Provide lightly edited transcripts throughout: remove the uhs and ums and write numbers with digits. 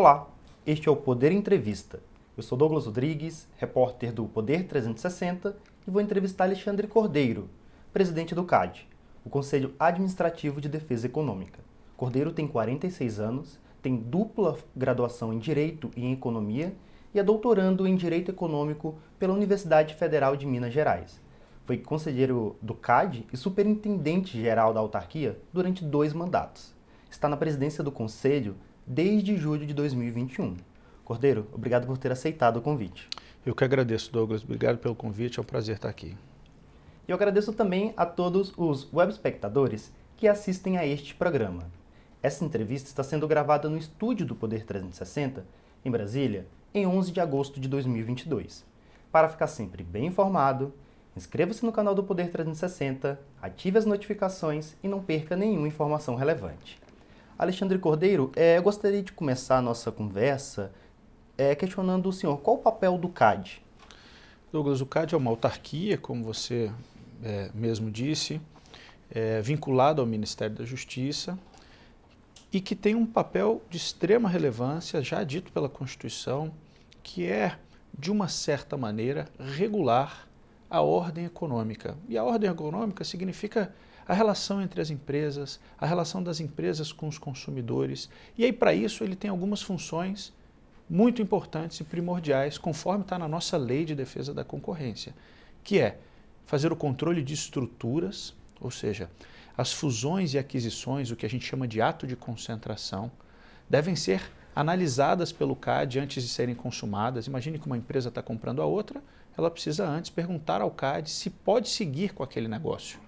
Olá, este é o Poder Entrevista. Eu sou Douglas Rodrigues, repórter do Poder 360 e vou entrevistar Alexandre Cordeiro, presidente do CAD, o Conselho Administrativo de Defesa Econômica. Cordeiro tem 46 anos, tem dupla graduação em Direito e em Economia e é doutorando em Direito Econômico pela Universidade Federal de Minas Gerais. Foi conselheiro do CAD e superintendente-geral da autarquia durante 2 mandatos. Está na presidência do Conselho desde julho de 2021. Cordeiro, obrigado por ter aceitado o convite. Eu que agradeço, Douglas. Obrigado pelo convite, é um prazer estar aqui. E eu agradeço também a todos os web espectadores que assistem a este programa. Essa entrevista está sendo gravada no estúdio do Poder 360, em Brasília, em 11 de agosto de 2022. Para ficar sempre bem informado, inscreva-se no canal do Poder 360, ative as notificações e não perca nenhuma informação relevante. Alexandre Cordeiro, eu gostaria de começar a nossa conversa questionando o senhor, qual o papel do CAD? Douglas, o CAD é uma autarquia, como você mesmo disse, vinculado ao Ministério da Justiça e que tem um papel de extrema relevância, já dito pela Constituição, que é, de uma certa maneira, regular a ordem econômica. E a ordem econômica significa a relação entre as empresas, a relação das empresas com os consumidores. E aí, para isso, ele tem algumas funções muito importantes e primordiais, conforme está na nossa Lei de Defesa da Concorrência, que é fazer o controle de estruturas, ou seja, as fusões e aquisições, o que a gente chama de ato de concentração, devem ser analisadas pelo CAD antes de serem consumadas. Imagine que uma empresa está comprando a outra, ela precisa antes perguntar ao CAD se pode seguir com aquele negócio.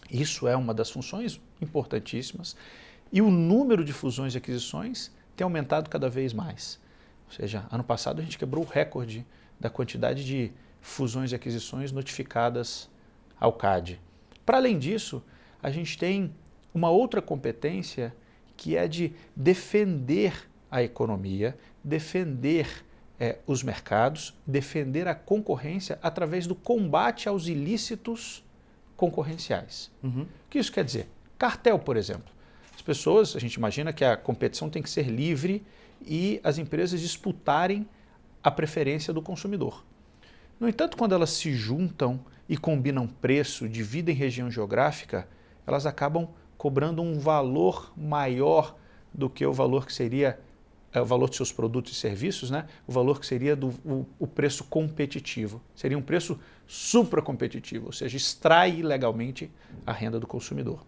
Isso é uma das funções importantíssimas e o número de fusões e aquisições tem aumentado cada vez mais. Ou seja, ano passado a gente quebrou o recorde da quantidade de fusões e aquisições notificadas ao CAD. Para além disso, a gente tem uma outra competência que é de defender a economia, defender os mercados, defender a concorrência através do combate aos ilícitos concorrenciais. O que isso quer dizer? Cartel, por exemplo. As pessoas, a gente imagina que a competição tem que ser livre e as empresas disputarem a preferência do consumidor. No entanto, quando elas se juntam e combinam preço, dividem região geográfica, elas acabam cobrando um valor maior do que o valor que seria o valor de seus produtos e serviços, né? O valor que seria o preço competitivo. Seria um preço supracompetitivo, ou seja, extrai ilegalmente a renda do consumidor.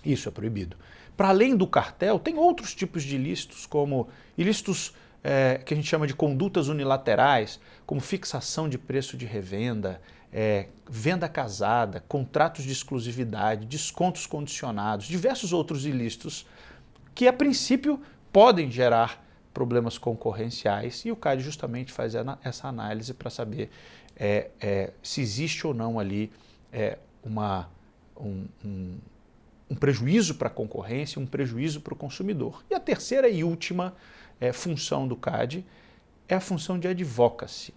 Isso é proibido. Para além do cartel, tem outros tipos de ilícitos, como ilícitos que a gente chama de condutas unilaterais, como fixação de preço de revenda, venda casada, contratos de exclusividade, descontos condicionados, diversos outros ilícitos que, a princípio, podem gerar problemas concorrenciais e o CAD justamente faz essa análise para saber se existe ou não ali um prejuízo para a concorrência, um prejuízo para o consumidor. E a terceira e última função do CAD é a função de advocacy,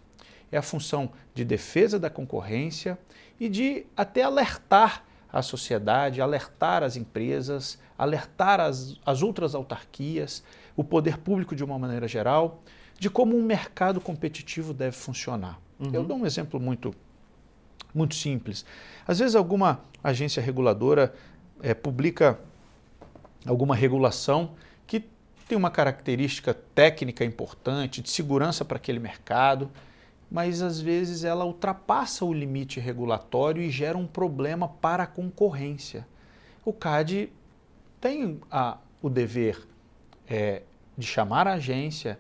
é a função de defesa da concorrência e de até alertar a sociedade, alertar as empresas, alertar as outras autarquias, o poder público de uma maneira geral, de como um mercado competitivo deve funcionar. Eu dou um exemplo muito simples. Às vezes alguma agência reguladora publica alguma regulação que tem uma característica técnica importante, de segurança para aquele mercado, mas às vezes ela ultrapassa o limite regulatório e gera um problema para a concorrência. O CAD tem o dever de chamar a agência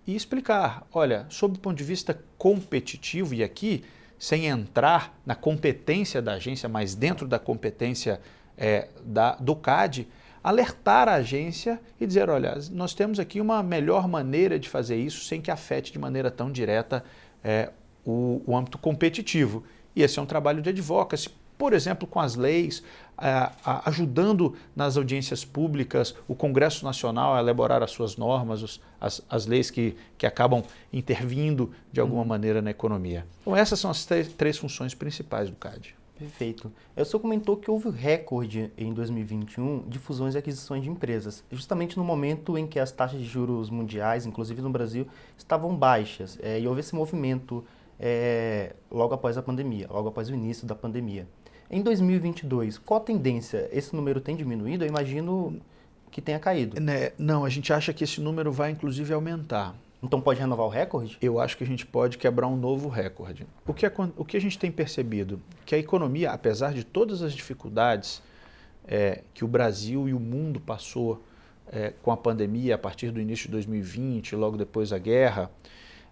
e explicar, olha, sob o ponto de vista competitivo, e aqui sem entrar na competência da agência, mas dentro da competência do CAD, alertar a agência e dizer, olha, nós temos aqui uma melhor maneira de fazer isso sem que afete de maneira tão direta o âmbito competitivo. E esse é um trabalho de advocacy, por exemplo, com as leis, ajudando nas audiências públicas o Congresso Nacional a elaborar as suas normas, as leis que acabam intervindo de alguma maneira na economia. Então essas são as três funções principais do CAD. Perfeito. O senhor comentou que houve recorde em 2021 de fusões e aquisições de empresas, justamente no momento em que as taxas de juros mundiais, inclusive no Brasil, estavam baixas, e houve esse movimento logo após a pandemia, logo após o início da pandemia. Em 2022, qual a tendência? Esse número tem diminuído? Eu imagino que tenha caído. Não, a gente acha que esse número vai inclusive aumentar. Então pode renovar o recorde? Eu acho que a gente pode quebrar um novo recorde. O que a gente tem percebido? Que a economia, apesar de todas as dificuldades que o Brasil e o mundo passou com a pandemia a partir do início de 2020, logo depois da guerra,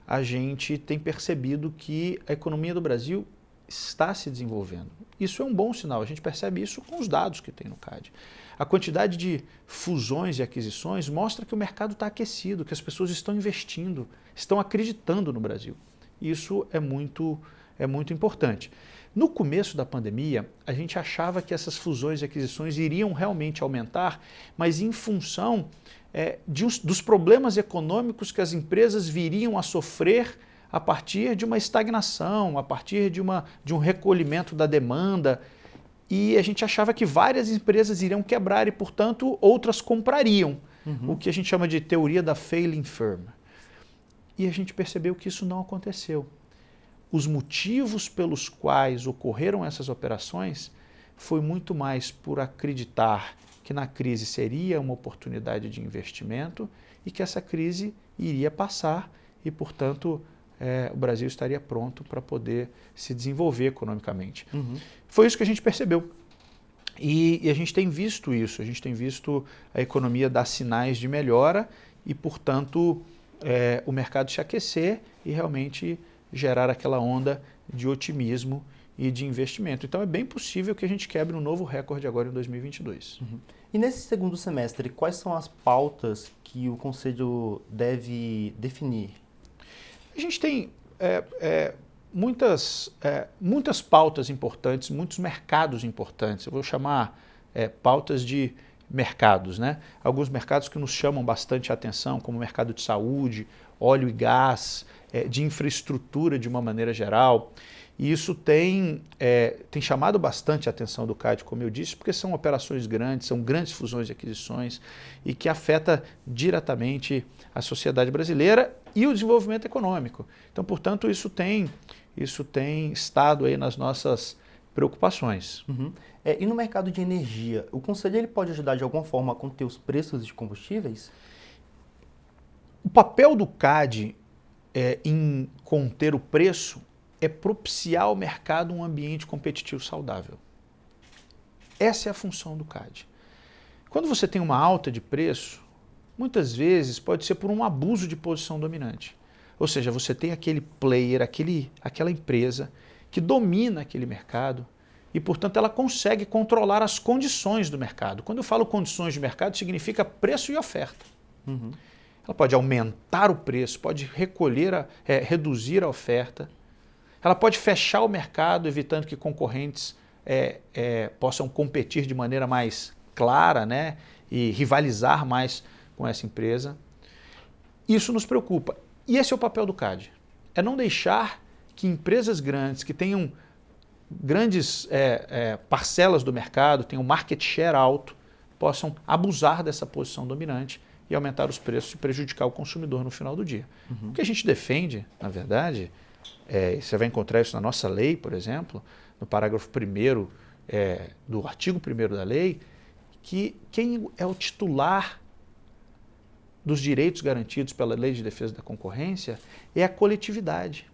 a gente tem percebido que a economia do Brasil está se desenvolvendo. Isso é um bom sinal, a gente percebe isso com os dados que tem no CAD. A quantidade de fusões e aquisições mostra que o mercado está aquecido, que as pessoas estão investindo, estão acreditando no Brasil. Isso é muito importante. No começo da pandemia, a gente achava que essas fusões e aquisições iriam realmente aumentar, mas em função dos problemas econômicos que as empresas viriam a sofrer a partir de uma estagnação, a partir de um recolhimento da demanda. E a gente achava que várias empresas iriam quebrar e, portanto, outras comprariam. O que a gente chama de teoria da failing firm. E a gente percebeu que isso não aconteceu. Os motivos pelos quais ocorreram essas operações foi muito mais por acreditar que na crise seria uma oportunidade de investimento e que essa crise iria passar e, portanto, o Brasil estaria pronto para poder se desenvolver economicamente. Foi isso que a gente percebeu. E a gente tem visto isso, a gente tem visto a economia dar sinais de melhora e, portanto, o mercado se aquecer e realmente gerar aquela onda de otimismo e de investimento. Então é bem possível que a gente quebre um novo recorde agora em 2022. E nesse segundo semestre, quais são as pautas que o Conselho deve definir? A gente tem muitas pautas importantes, muitos mercados importantes. Eu vou chamar pautas de mercados, né? Alguns mercados que nos chamam bastante a atenção, como o mercado de saúde, óleo e gás, de infraestrutura de uma maneira geral. E isso tem chamado bastante a atenção do CAD, como eu disse, porque são operações grandes, são grandes fusões e aquisições e que afeta diretamente a sociedade brasileira e o desenvolvimento econômico. Então, portanto, isso tem estado aí nas nossas preocupações. E no mercado de energia, o Conselho ele pode ajudar de alguma forma a conter os preços de combustíveis? O papel do CAD em conter o preço é propiciar ao mercado um ambiente competitivo saudável. Essa é a função do CAD. Quando você tem uma alta de preço, muitas vezes pode ser por um abuso de posição dominante. Ou seja, você tem aquele player, aquela empresa que domina aquele mercado e, portanto, ela consegue controlar as condições do mercado. Quando eu falo condições de mercado, significa preço e oferta. Ela pode aumentar o preço, pode reduzir a oferta. Ela pode fechar o mercado, evitando que concorrentes possam competir de maneira mais clara, né, e rivalizar mais com essa empresa. Isso nos preocupa. E esse é o papel do CAD. É não deixar que empresas grandes, que tenham grandes parcelas do mercado, tenham market share alto, possam abusar dessa posição dominante e aumentar os preços e prejudicar o consumidor no final do dia. O que a gente defende, na verdade, você vai encontrar isso na nossa lei, por exemplo, no parágrafo 1º do artigo 1º da lei, que quem é o titular dos direitos garantidos pela Lei de Defesa da Concorrência é a coletividade.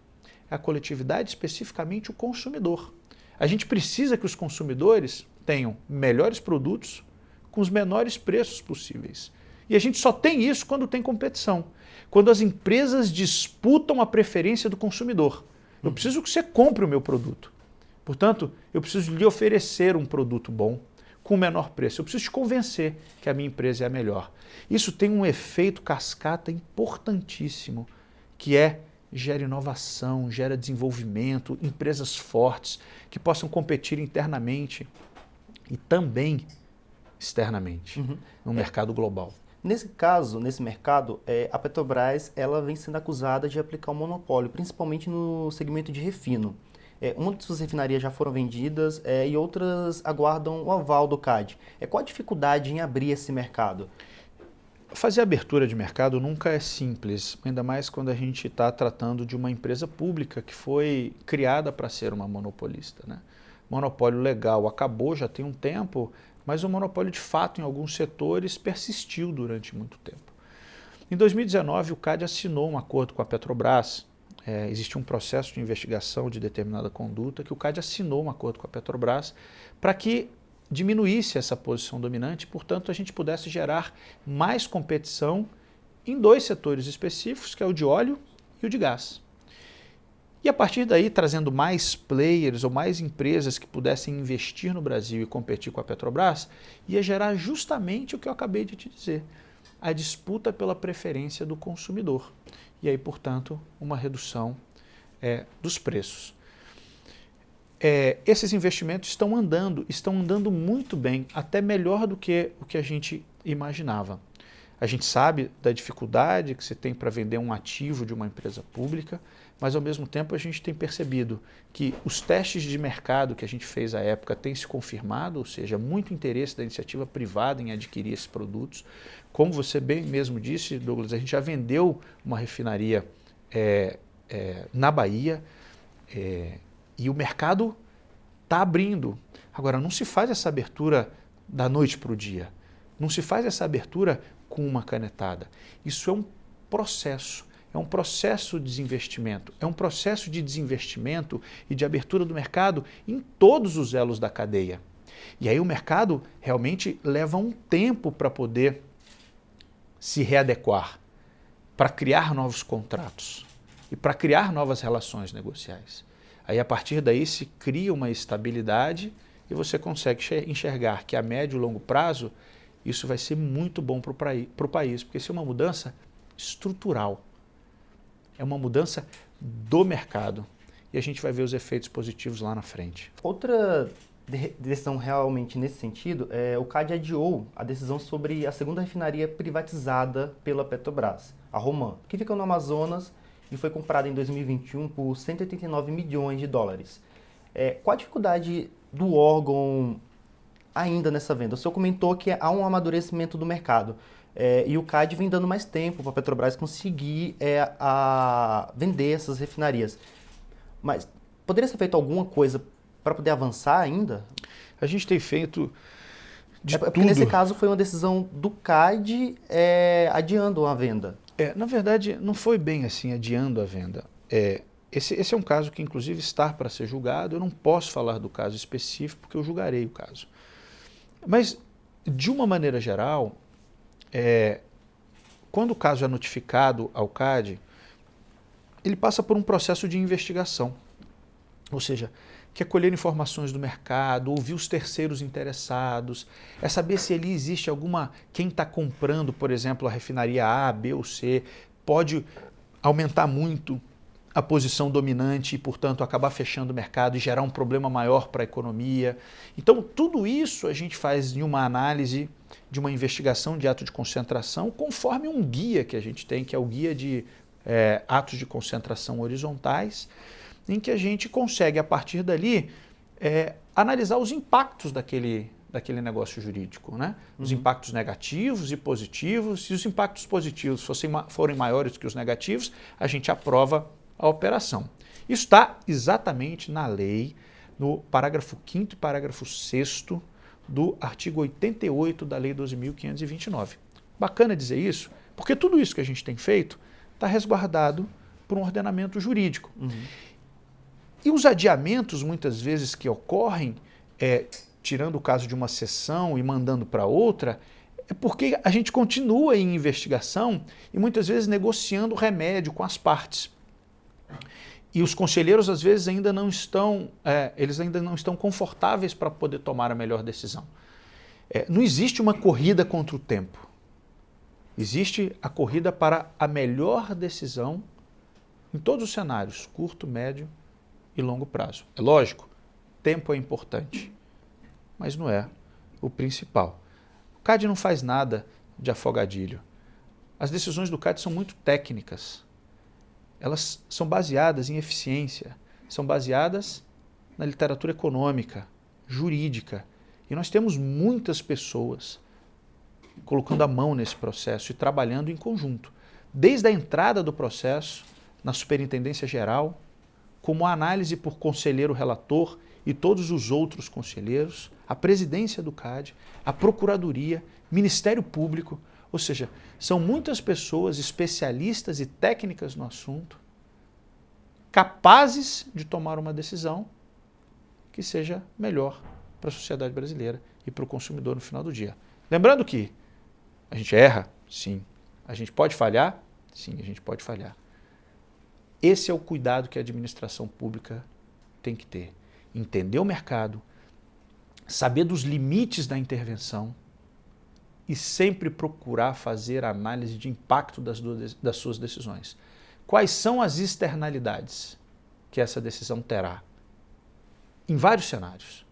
A coletividade, especificamente o consumidor. A gente precisa que os consumidores tenham melhores produtos com os menores preços possíveis. E a gente só tem isso quando tem competição. Quando as empresas disputam a preferência do consumidor. Eu preciso que você compre o meu produto. Portanto, eu preciso lhe oferecer um produto bom com o menor preço. Eu preciso te convencer que a minha empresa é a melhor. Isso tem um efeito cascata importantíssimo, que gera inovação, gera desenvolvimento, empresas fortes que possam competir internamente e também externamente no mercado global. Nesse caso, nesse mercado, a Petrobras ela vem sendo acusada de aplicar um monopólio, principalmente no segmento de refino. Uma de suas refinarias já foram vendidas e outras aguardam o aval do CAD. Qual a dificuldade em abrir esse mercado? Fazer abertura de mercado nunca é simples, ainda mais quando a gente está tratando de uma empresa pública que foi criada para ser uma monopolista, né? Monopólio legal acabou já tem um tempo, mas o monopólio de fato em alguns setores persistiu durante muito tempo. Em 2019, o CAD assinou um acordo com a Petrobras. Existe um processo de investigação de determinada conduta que o CAD assinou um acordo com a Petrobras para que diminuísse essa posição dominante, portanto a gente pudesse gerar mais competição em dois setores específicos, que é o de óleo e o de gás. E a partir daí, trazendo mais players ou mais empresas que pudessem investir no Brasil e competir com a Petrobras, ia gerar justamente o que eu acabei de te dizer, a disputa pela preferência do consumidor. E aí, portanto, uma redução dos preços. Esses investimentos estão andando muito bem, até melhor do que o que a gente imaginava. A gente sabe da dificuldade que se tem para vender um ativo de uma empresa pública, mas ao mesmo tempo a gente tem percebido que os testes de mercado que a gente fez à época têm se confirmado, ou seja, muito interesse da iniciativa privada em adquirir esses produtos. Como você bem mesmo disse, Douglas, a gente já vendeu uma refinaria na Bahia, e o mercado está abrindo. Agora, não se faz essa abertura da noite para o dia. Não se faz essa abertura com uma canetada. Isso é um processo de desinvestimento. É um processo de desinvestimento e de abertura do mercado em todos os elos da cadeia. E aí o mercado realmente leva um tempo para poder se readequar, para criar novos contratos e para criar novas relações negociais. Aí, a partir daí, se cria uma estabilidade e você consegue enxergar que a médio e longo prazo isso vai ser muito bom para o país, porque isso é uma mudança estrutural, é uma mudança do mercado e a gente vai ver os efeitos positivos lá na frente. Outra decisão realmente nesse sentido, o CAD adiou a decisão sobre a segunda refinaria privatizada pela Petrobras, a Roman, que fica no Amazonas e foi comprada em 2021 por 189 milhões de dólares. Qual a dificuldade do órgão ainda nessa venda? O senhor comentou que há um amadurecimento do mercado e o CAD vem dando mais tempo para a Petrobras conseguir vender essas refinarias. Mas poderia ser feito alguma coisa para poder avançar ainda? A gente tem feito de porque tudo. Nesse caso foi uma decisão do CAD adiando a venda. Na verdade, não foi bem assim, adiando a venda. Esse é um caso que, inclusive, está para ser julgado. Eu não posso falar do caso específico, porque eu julgarei o caso. Mas, de uma maneira geral, quando o caso é notificado ao CAD, ele passa por um processo de investigação. Ou seja, que é colher informações do mercado, ouvir os terceiros interessados, saber se ali existe quem está comprando, por exemplo, a refinaria A, B ou C, pode aumentar muito a posição dominante e, portanto, acabar fechando o mercado e gerar um problema maior para a economia. Então, tudo isso a gente faz em uma análise de uma investigação de ato de concentração, conforme um guia que a gente tem, que é o guia de atos de concentração horizontais, em que a gente consegue, a partir dali, analisar os impactos daquele negócio jurídico, né? Os impactos negativos e positivos. Se os impactos positivos forem maiores que os negativos, a gente aprova a operação. Isso está exatamente na lei, no parágrafo 5º e parágrafo 6º do artigo 88 da Lei 12.529. Bacana dizer isso, porque tudo isso que a gente tem feito está resguardado por um ordenamento jurídico. E os adiamentos, muitas vezes, que ocorrem, tirando o caso de uma sessão e mandando para outra, é porque a gente continua em investigação e muitas vezes negociando remédio com as partes. E os conselheiros, às vezes, ainda não estão confortáveis para poder tomar a melhor decisão. Não existe uma corrida contra o tempo. Existe a corrida para a melhor decisão em todos os cenários, curto, médio e longo prazo. É lógico, tempo é importante, mas não é o principal. O CAD não faz nada de afogadilho. As decisões do CAD são muito técnicas. Elas são baseadas em eficiência, são baseadas na literatura econômica, jurídica. E nós temos muitas pessoas colocando a mão nesse processo e trabalhando em conjunto. Desde a entrada do processo, na Superintendência Geral, como a análise por conselheiro relator e todos os outros conselheiros, a presidência do CAD, a Procuradoria, Ministério Público, ou seja, são muitas pessoas especialistas e técnicas no assunto, capazes de tomar uma decisão que seja melhor para a sociedade brasileira e para o consumidor no final do dia. Lembrando que a gente erra, sim. A gente pode falhar? Sim, a gente pode falhar. Esse é o cuidado que a administração pública tem que ter. Entender o mercado, saber dos limites da intervenção e sempre procurar fazer análise de impacto das suas decisões. Quais são as externalidades que essa decisão terá? Em vários cenários.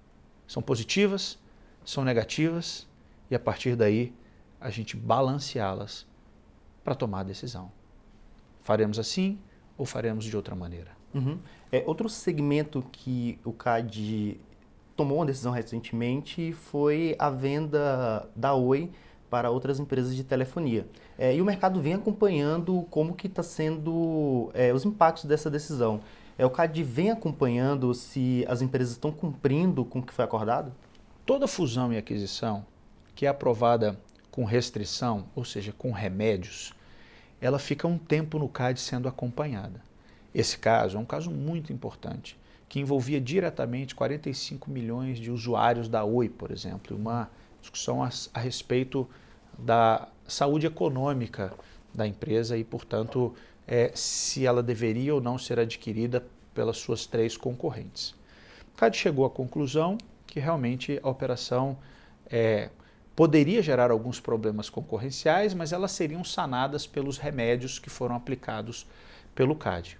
São positivas, são negativas e a partir daí a gente balanceá-las para tomar a decisão. Faremos assim ou faremos de outra maneira? Uhum. Outro segmento que o CAD tomou uma decisão recentemente foi a venda da Oi para outras empresas de telefonia. E o mercado vem acompanhando como que está sendo os impactos dessa decisão. O CAD vem acompanhando se as empresas estão cumprindo com o que foi acordado? Toda fusão e aquisição que é aprovada com restrição, ou seja, com remédios, ela fica um tempo no CAD sendo acompanhada. Esse caso é um caso muito importante, que envolvia diretamente 45 milhões de usuários da Oi, por exemplo, uma discussão a respeito da saúde econômica da empresa e, portanto, se ela deveria ou não ser adquirida pelas suas 3 concorrentes. O CAD chegou à conclusão que realmente a operação poderia gerar alguns problemas concorrenciais, mas elas seriam sanadas pelos remédios que foram aplicados pelo CAD.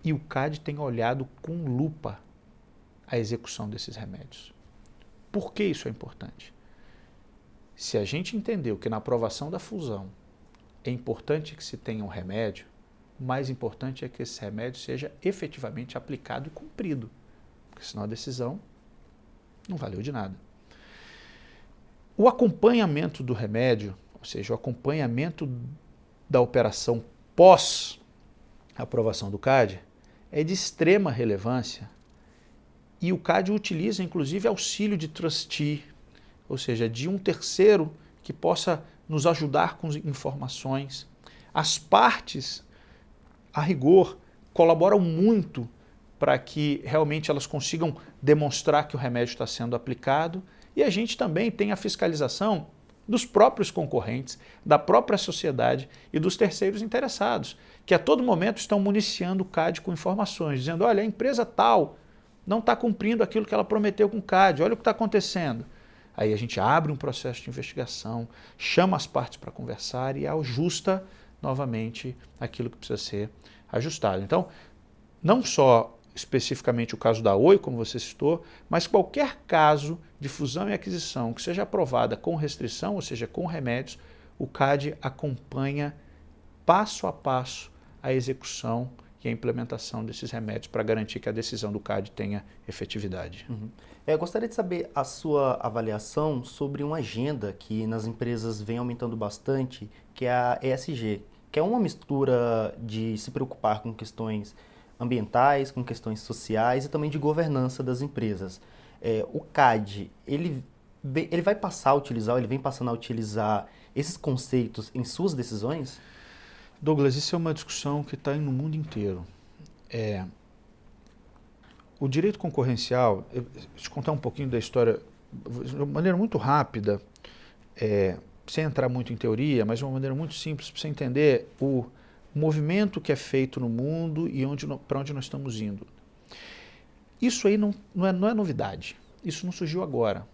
E o CAD tem olhado com lupa a execução desses remédios. Por que isso é importante? Se a gente entendeu que na aprovação da fusão é importante que se tenha um remédio, o mais importante é que esse remédio seja efetivamente aplicado e cumprido, porque senão a decisão não valeu de nada. O acompanhamento do remédio, ou seja, o acompanhamento da operação pós aprovação do CAD, é de extrema relevância e o CAD utiliza inclusive auxílio de trustee, ou seja, de um terceiro que possa nos ajudar com informações. As partes, a rigor, colaboram muito para que realmente elas consigam demonstrar que o remédio está sendo aplicado e a gente também tem a fiscalização dos próprios concorrentes, da própria sociedade e dos terceiros interessados, que a todo momento estão municiando o CAD com informações, dizendo, olha, a empresa tal não está cumprindo aquilo que ela prometeu com o CAD, olha o que está acontecendo. Aí a gente abre um processo de investigação, chama as partes para conversar e ajusta novamente aquilo que precisa ser ajustado. Então, não só especificamente o caso da Oi, como você citou, mas qualquer caso de fusão e aquisição que seja aprovada com restrição, ou seja, com remédios, o CAD acompanha passo a passo a execução e a implementação desses remédios para garantir que a decisão do CAD tenha efetividade. Uhum. Eu gostaria de saber a sua avaliação sobre uma agenda que nas empresas vem aumentando bastante, que é a ESG, que é uma mistura de se preocupar com questões ambientais, com questões sociais e também de governança das empresas. O CAD, ele vai passar a utilizar, ele vem passando a utilizar esses conceitos em suas decisões? Douglas, isso é uma discussão que está no mundo inteiro. O direito concorrencial, deixa eu te contar um pouquinho da história, de uma maneira muito rápida, sem entrar muito em teoria, mas de uma maneira muito simples para você entender o movimento que é feito no mundo e para onde nós estamos indo. Isso aí não é novidade, isso não surgiu agora.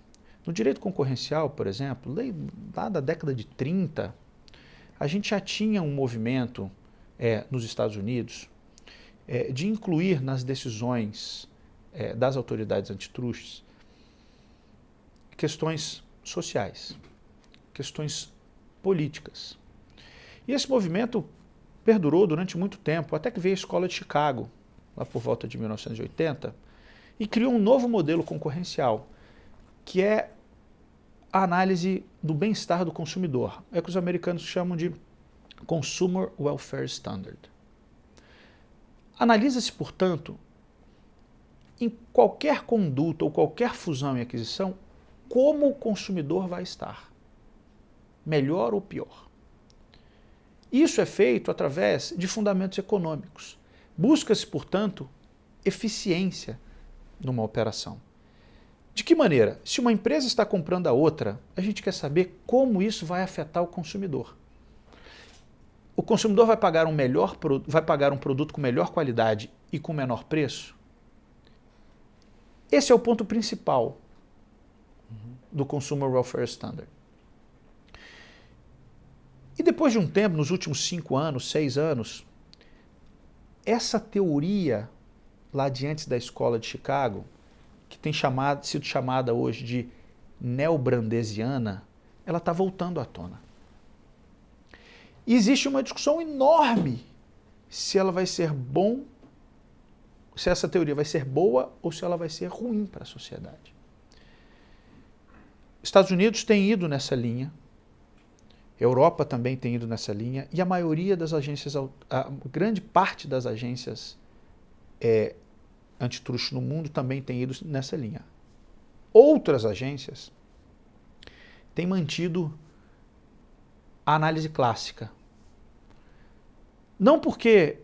No direito concorrencial, por exemplo, lá da década de 30, a gente já tinha um movimento nos Estados Unidos de incluir nas decisões das autoridades antitrustes questões sociais, questões políticas. E esse movimento perdurou durante muito tempo, até que veio a Escola de Chicago, lá por volta de 1980, e criou um novo modelo concorrencial, que é a análise do bem-estar do consumidor. É o que os americanos chamam de Consumer Welfare Standard. Analisa-se, portanto, em qualquer conduta ou qualquer fusão e aquisição, como o consumidor vai estar, melhor ou pior. Isso é feito através de fundamentos econômicos. Busca-se, portanto, eficiência numa operação. De que maneira? Se uma empresa está comprando a outra, a gente quer saber como isso vai afetar o consumidor. O consumidor vai pagar um produto com melhor qualidade e com menor preço? Esse é o ponto principal do Consumer Welfare Standard. E depois de um tempo, nos últimos 5 anos, 6 anos, essa teoria lá de antes da escola de Chicago, que tem sido chamada hoje de neobrandesiana, ela está voltando à tona. E existe uma discussão enorme se ela vai ser se essa teoria vai ser boa ou se ela vai ser ruim para a sociedade. Estados Unidos tem ido nessa linha, Europa também tem ido nessa linha, e a maioria das agências, a grande parte das agências antitruste no mundo também tem ido nessa linha. Outras agências têm mantido a análise clássica. Não porque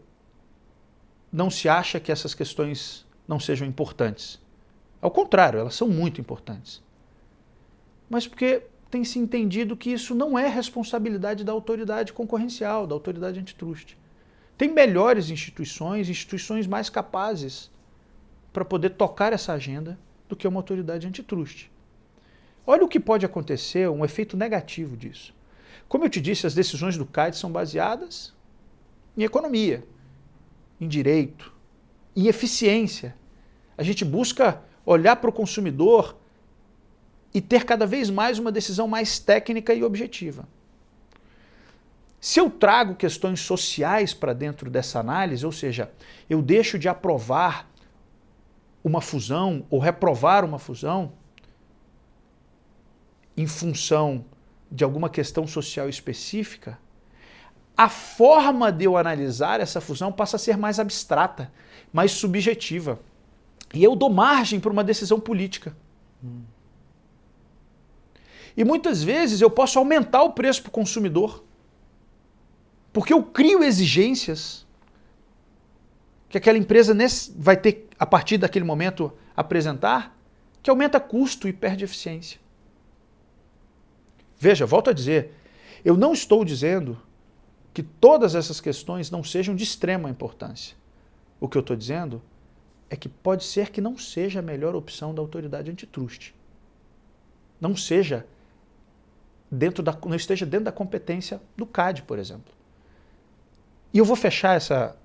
não se acha que essas questões não sejam importantes. Ao contrário, elas são muito importantes. Mas porque tem se entendido que isso não é responsabilidade da autoridade concorrencial, da autoridade antitruste. Tem melhores instituições mais capazes para poder tocar essa agenda do que uma autoridade antitruste. Olha o que pode acontecer, um efeito negativo disso. Como eu te disse, as decisões do CAD são baseadas em economia, em direito, em eficiência. A gente busca olhar para o consumidor e ter cada vez mais uma decisão mais técnica e objetiva. Se eu trago questões sociais para dentro dessa análise, ou seja, eu deixo de aprovar uma fusão ou reprovar uma fusão em função de alguma questão social específica, a forma de eu analisar essa fusão passa a ser mais abstrata, mais subjetiva. E eu dou margem para uma decisão política. E muitas vezes eu posso aumentar o preço para o consumidor, porque eu crio exigências que aquela empresa vai ter, a partir daquele momento, apresentar, que aumenta custo e perde eficiência. Veja, volto a dizer, eu não estou dizendo que todas essas questões não sejam de extrema importância. O que eu estou dizendo é que pode ser que não seja a melhor opção da autoridade antitruste. Não esteja dentro da competência do CAD, por exemplo. E eu vou fechar essa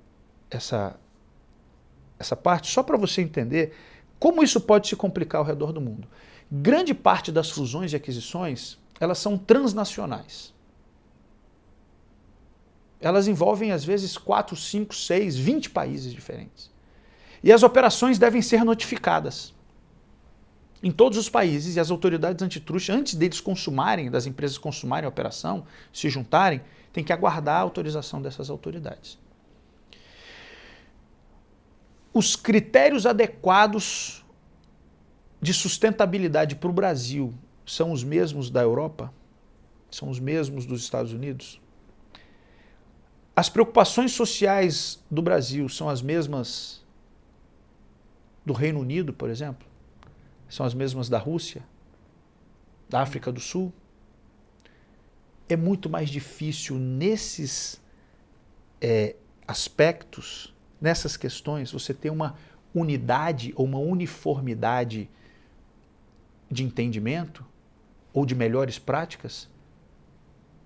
parte só para você entender como isso pode se complicar ao redor do mundo. Grande parte das fusões e aquisições, elas são transnacionais. Elas envolvem, às vezes, 4, 5, 6, 20 países diferentes. E as operações devem ser notificadas em todos os países, e as autoridades antitruste, antes das empresas consumarem a operação, se juntarem, tem que aguardar a autorização dessas autoridades. Os critérios adequados de sustentabilidade para o Brasil são os mesmos da Europa? São os mesmos dos Estados Unidos? As preocupações sociais do Brasil são as mesmas do Reino Unido, por exemplo? São as mesmas da Rússia? Da África do Sul? É muito mais difícil nesses aspectos, nessas questões, você ter uma unidade ou uma uniformidade de entendimento ou de melhores práticas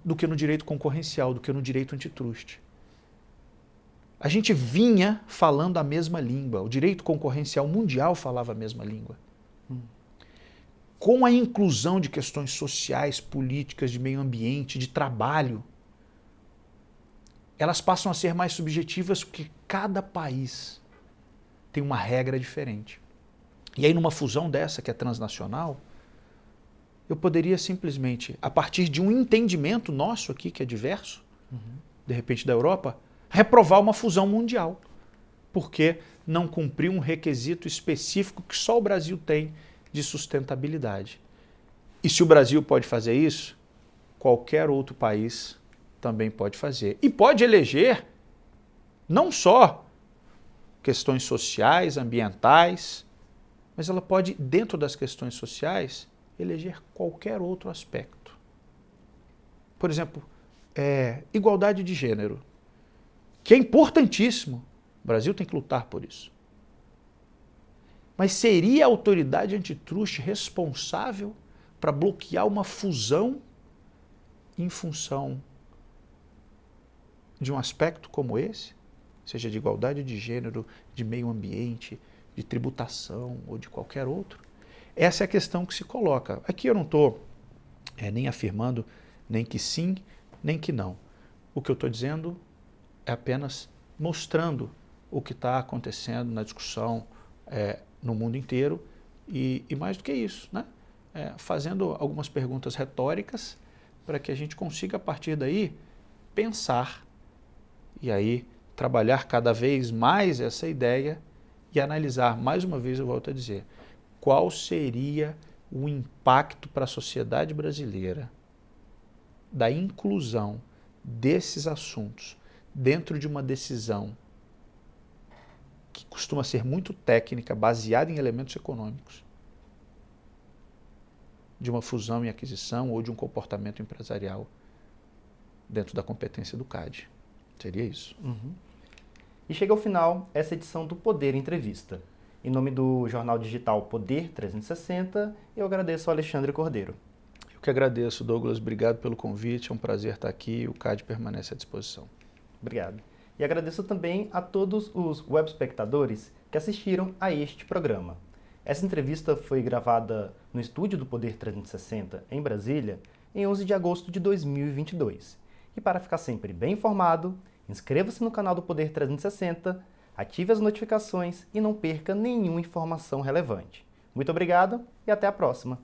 do que no direito concorrencial, do que no direito antitruste. A gente vinha falando a mesma língua, o direito concorrencial mundial falava a mesma língua. Com a inclusão de questões sociais, políticas, de meio ambiente, de trabalho, elas passam a ser mais subjetivas porque cada país tem uma regra diferente. E aí numa fusão dessa que é transnacional, eu poderia simplesmente, a partir de um entendimento nosso aqui, que é diverso, de repente da Europa, reprovar uma fusão mundial. Porque não cumpriu um requisito específico que só o Brasil tem de sustentabilidade. E se o Brasil pode fazer isso, qualquer outro país também pode fazer. E pode eleger não só questões sociais, ambientais, mas ela pode, dentro das questões sociais, eleger qualquer outro aspecto. Por exemplo, igualdade de gênero, que é importantíssimo. O Brasil tem que lutar por isso. Mas seria a autoridade antitruste responsável para bloquear uma fusão em função de um aspecto como esse? Seja de igualdade de gênero, de meio ambiente, de tributação ou de qualquer outro? Essa é a questão que se coloca. Aqui eu não estou nem afirmando nem que sim, nem que não. O que eu estou dizendo é apenas mostrando o que está acontecendo na discussão no mundo inteiro e mais do que isso, né? Fazendo algumas perguntas retóricas para que a gente consiga, a partir daí, pensar e aí trabalhar cada vez mais essa ideia e analisar, mais uma vez eu volto a dizer, qual seria o impacto para a sociedade brasileira da inclusão desses assuntos dentro de uma decisão que costuma ser muito técnica, baseada em elementos econômicos, de uma fusão e aquisição ou de um comportamento empresarial dentro da competência do CAD. Seria isso. E chega ao final essa edição do Poder Entrevista. Em nome do jornal digital Poder 360, eu agradeço ao Alexandre Cordeiro. Eu que agradeço, Douglas. Obrigado pelo convite. É um prazer estar aqui. O CAD permanece à disposição. Obrigado. E agradeço também a todos os web espectadores que assistiram a este programa. Essa entrevista foi gravada no estúdio do Poder 360, em Brasília, em 11 de agosto de 2022. E para ficar sempre bem informado, inscreva-se no canal do Poder 360, ative as notificações e não perca nenhuma informação relevante. Muito obrigado e até a próxima!